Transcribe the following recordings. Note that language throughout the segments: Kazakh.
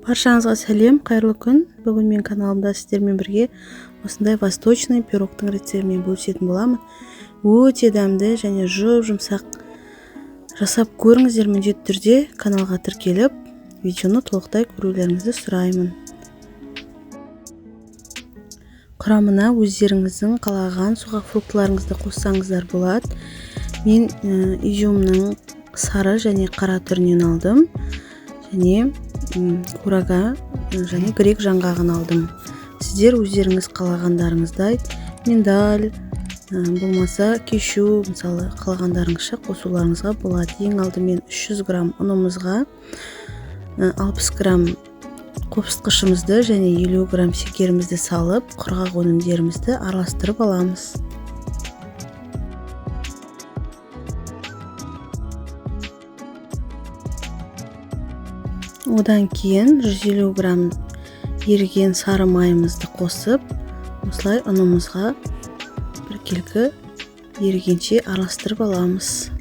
Баршаңызға сәлем, қайырлы күн. Бүгін мен каналымда сіздермен бірге осындай восточный пирогтың рецептімен бөлісетін боламын. Өте дәмді және жұмсақ жасап көріңіздер, міндетті түрде каналға тіркеліп, видеоны толықтай көрулеріңізді сұраймын. Құрамына өздеріңіздің қалаған суға фруктыларыңызды қоссаңыздар болады. Мен изюмның сары және қара түрінен алдым, және курага және грек жаңғағын алдым. Сіздер өздеріңіз қалағандарыңыздай миндаль, болмаса кешью, мысалы қалағандарыңызша қосуларыңызға болады. Ең алдымен 300 грамм ұнымызға 60 грамм қопсытқышымызды және 50 грамм шекерімізді салып, құрғақ өнімдерімізді араластырып аламыз. Одан кейін 150 грамм еріген сары майымызды қосып, осылай ұнымызға біркелкі ерігенше араластырып аламыз.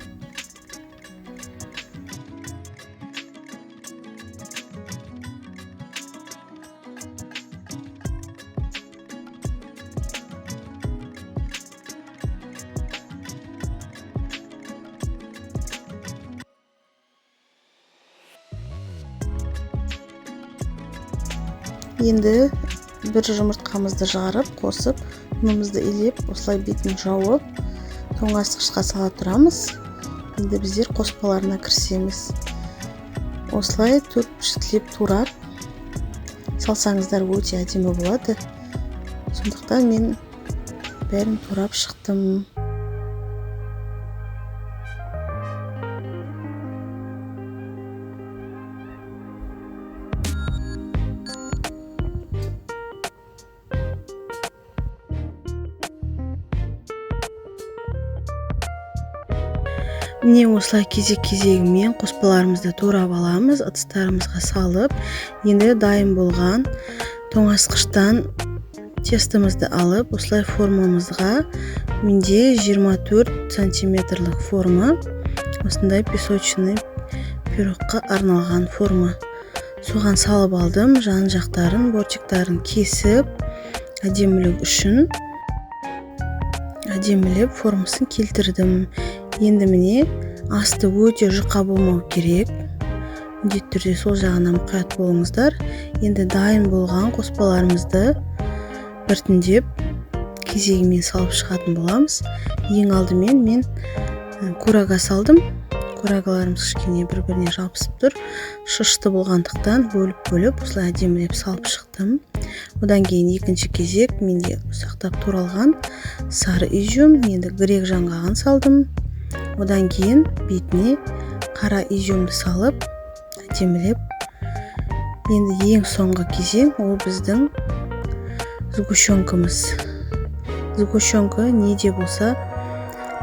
Енді бір жұмыртқамызды жарып, қосып, ұнымызды илеп, осылай бетін жауып, тоңазытқышқа сала тұрамыз. Енді біздер қоспаларына кірісеміз. Осылай төрт-піштілеп турап салсаңыздар өте әдемі болады. Сондықтан мен бәрін турап шықтым. Міне осылай кезек-кезегімен қоспаларымызды турап аламыз, ыдыстарымызға салып, енді дайын болған тоңазытқыштан тестімізді алып, осылай формамызға, менде 24 сантиметрлік форма, осындай песочный пирогқа арналған форма. Соған салып алдым, жан жақтарын, бортиктарын кесіп, әдемілік үшін әдемілеп формасын келтірдім. Енді міне асты өте жұқа болмау керек. Міндетті түрде сол жағына мұқият болыңыздар. Енді дайын болған қоспаларымызды біртіндеп кезегімен салып шығатын боламыз. Ең алдымен мен курага салдым. Курагаларымыз кішкене бір-біріне жабысып тұр. Шышты болғандықтан бөліп-бөліп осылай әдемілеп салып шықтым. Одан кейін екінші кезек менде ұсақтап туралған сары изюм, енді грек жаңғағын салдым. Одан кейін бетіне қара изюмды салып, әдемілеп. Енді ең соңғы кезең ол біздің сгущенкамыз. Сгущенка неде болса,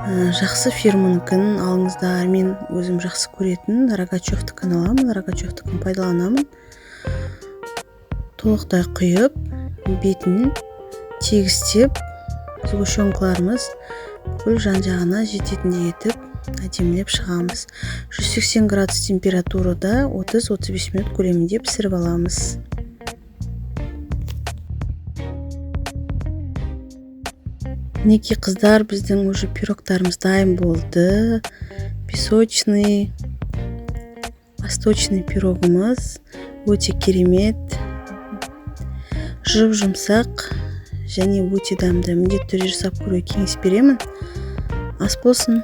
жақсы фирманыкін алыңыздар. Мен өзім жақсы көретін Рогачевтікін аламын, Рогачевтікін пайдаланамын. Толықтай құйып, бетін тегістеп, сгущенкаларымыз бүкіл жан-жағына жететіндей етіп әдемілеп шығамыз. 180 градус температурада 30-35 минут көлемінде пісіріп аламыз. Мінекей қыздар, біздің уже пирогтарымыз дайын болды. Песочный, восточный пирогымыз өте керемет, жұмсақ және өте дәмді. Міндетті түрде жасап көруге кеңес беремін. Ас болсын.